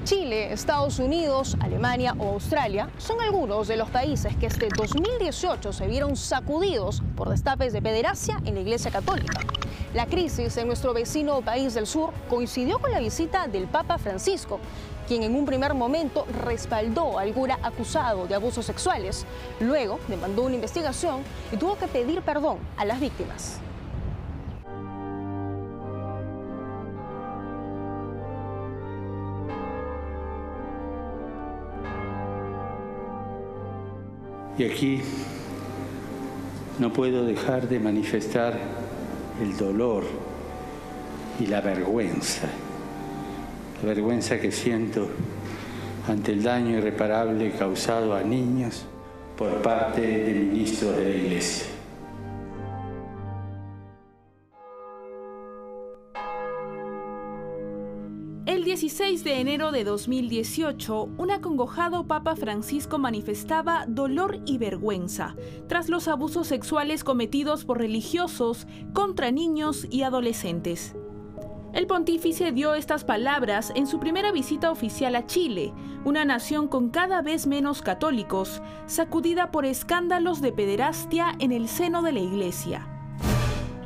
Chile, Estados Unidos, Alemania o Australia son algunos de los países que este 2018 se vieron sacudidos por destapes de pederastia en la Iglesia Católica. La crisis en nuestro vecino país del sur coincidió con la visita del Papa Francisco, quien en un primer momento respaldó al cura acusado de abusos sexuales. Luego demandó una investigación y tuvo que pedir perdón a las víctimas. Y aquí no puedo dejar de manifestar el dolor y la vergüenza que siento ante el daño irreparable causado a niños por parte de ministros de la Iglesia. El 16 de enero de 2018, un acongojado Papa Francisco manifestaba dolor y vergüenza tras los abusos sexuales cometidos por religiosos contra niños y adolescentes. El pontífice dio estas palabras en su primera visita oficial a Chile, una nación con cada vez menos católicos, sacudida por escándalos de pederastia en el seno de la Iglesia.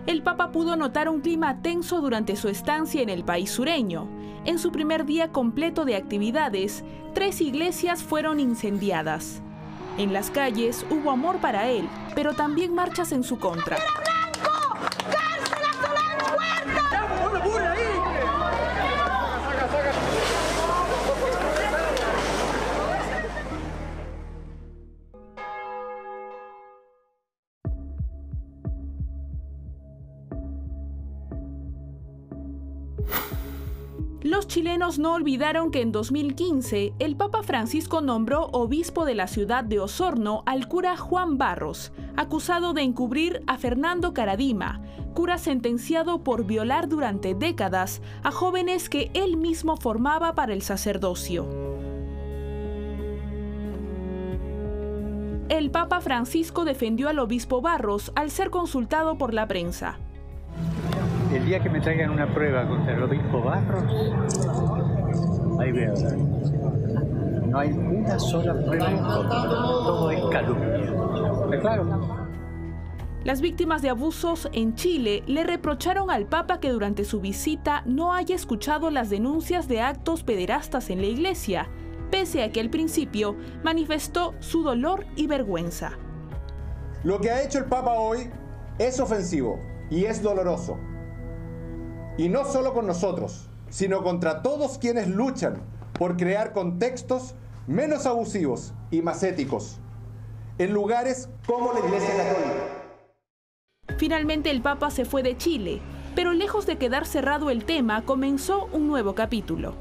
El Papa pudo notar un clima tenso durante su estancia en el país sureño. En su primer día completo de actividades, 3 iglesias fueron incendiadas. En las calles hubo amor para él, pero también marchas en su contra. Los chilenos no olvidaron que en 2015 el Papa Francisco nombró obispo de la ciudad de Osorno al cura Juan Barros, acusado de encubrir a Fernando Caradima, cura sentenciado por violar durante décadas a jóvenes que él mismo formaba para el sacerdocio. El Papa Francisco defendió al obispo Barros al ser consultado por la prensa. El día que me traigan una prueba contra el obispo Barros, ahí veo. No hay una sola prueba en contra, todo es calumnia. ¿Está claro? Las víctimas de abusos en Chile le reprocharon al Papa que durante su visita no haya escuchado las denuncias de actos pederastas en la iglesia, pese a que al principio manifestó su dolor y vergüenza. Lo que ha hecho el Papa hoy es ofensivo y es doloroso. Y no solo con nosotros, sino contra todos quienes luchan por crear contextos menos abusivos y más éticos en lugares como la Iglesia Católica. Finalmente el Papa se fue de Chile, pero lejos de quedar cerrado el tema, comenzó un nuevo capítulo.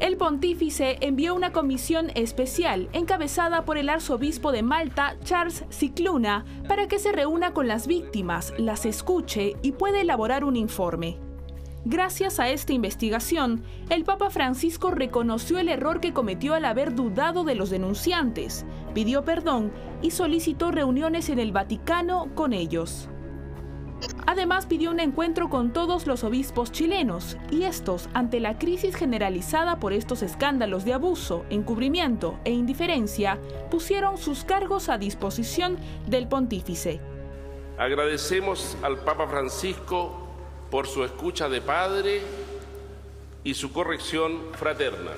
El pontífice envió una comisión especial encabezada por el arzobispo de Malta, Charles Cicluna, para que se reúna con las víctimas, las escuche y pueda elaborar un informe. Gracias a esta investigación, el Papa Francisco reconoció el error que cometió al haber dudado de los denunciantes, pidió perdón y solicitó reuniones en el Vaticano con ellos. Además, pidió un encuentro con todos los obispos chilenos, y estos, ante la crisis generalizada por estos escándalos de abuso, encubrimiento e indiferencia, pusieron sus cargos a disposición del pontífice. Agradecemos al Papa Francisco por su escucha de padre y su corrección fraterna.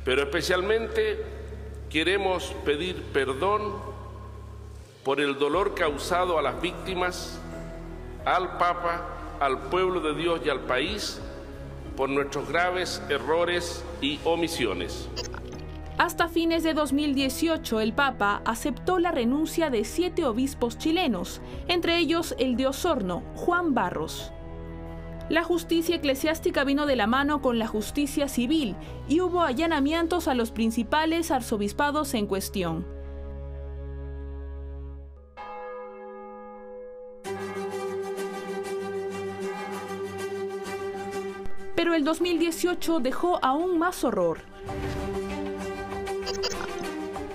Pero especialmente queremos pedir perdón por el dolor causado a las víctimas, al Papa, al pueblo de Dios y al país por nuestros graves errores y omisiones. Hasta fines de 2018, el Papa aceptó la renuncia de 7 obispos chilenos, entre ellos el de Osorno, Juan Barros. La justicia eclesiástica vino de la mano con la justicia civil y hubo allanamientos a los principales arzobispados en cuestión. Pero el 2018 dejó aún más horror.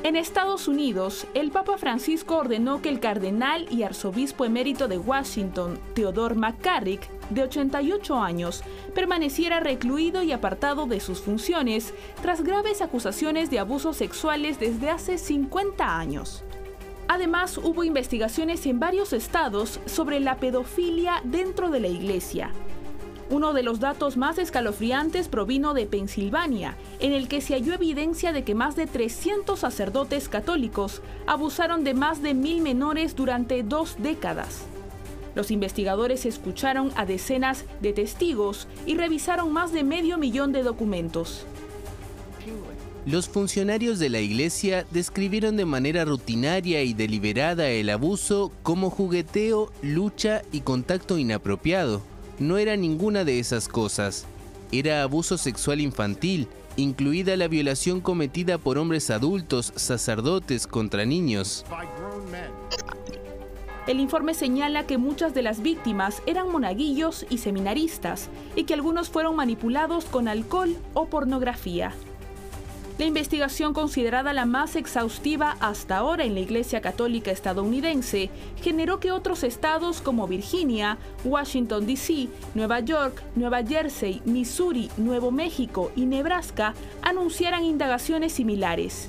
En Estados Unidos, el Papa Francisco ordenó que el cardenal y arzobispo emérito de Washington, Theodore McCarrick, de 88 años, permaneciera recluido y apartado de sus funciones tras graves acusaciones de abusos sexuales desde hace 50 años. Además, hubo investigaciones en varios estados sobre la pedofilia dentro de la iglesia. Uno de los datos más escalofriantes provino de Pensilvania, en el que se halló evidencia de que más de 300 sacerdotes católicos abusaron de más de 1000 menores durante 2 décadas. Los investigadores escucharon a decenas de testigos y revisaron más de 500.000 de documentos. Los funcionarios de la iglesia describieron de manera rutinaria y deliberada el abuso como jugueteo, lucha y contacto inapropiado. No era ninguna de esas cosas. Era abuso sexual infantil, incluida la violación cometida por hombres adultos, sacerdotes, contra niños. El informe señala que muchas de las víctimas eran monaguillos y seminaristas y que algunos fueron manipulados con alcohol o pornografía. La investigación, considerada la más exhaustiva hasta ahora en la Iglesia Católica estadounidense, generó que otros estados como Virginia, Washington, D.C., Nueva York, Nueva Jersey, Missouri, Nuevo México y Nebraska anunciaran indagaciones similares.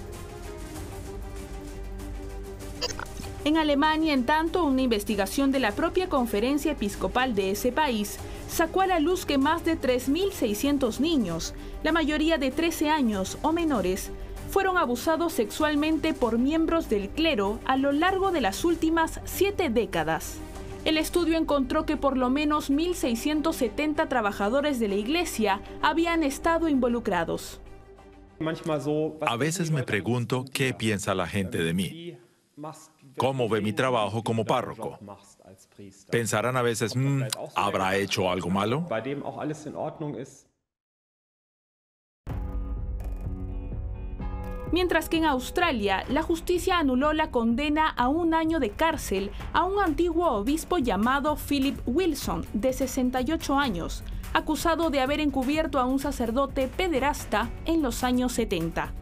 En Alemania, en tanto, una investigación de la propia Conferencia Episcopal de ese país sacó a la luz que más de 3.600 niños, la mayoría de 13 años o menores, fueron abusados sexualmente por miembros del clero a lo largo de las últimas 7 décadas. El estudio encontró que por lo menos 1.670 trabajadores de la iglesia habían estado involucrados. A veces me pregunto qué piensa la gente de mí. ¿Cómo ve mi trabajo como párroco? Pensarán a veces, ¿habrá hecho algo malo? Mientras que en Australia, la justicia anuló la condena a 1 año de cárcel a un antiguo obispo llamado Philip Wilson, de 68 años, acusado de haber encubierto a un sacerdote pederasta en los años 70.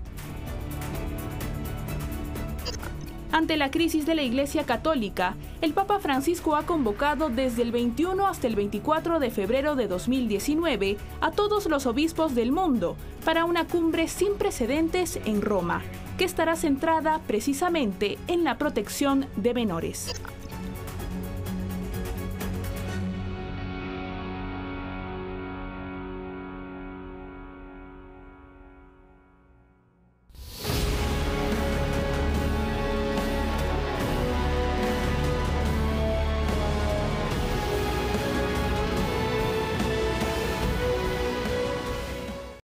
Ante la crisis de la Iglesia Católica, el Papa Francisco ha convocado desde el 21 hasta el 24 de febrero de 2019 a todos los obispos del mundo para una cumbre sin precedentes en Roma, que estará centrada precisamente en la protección de menores.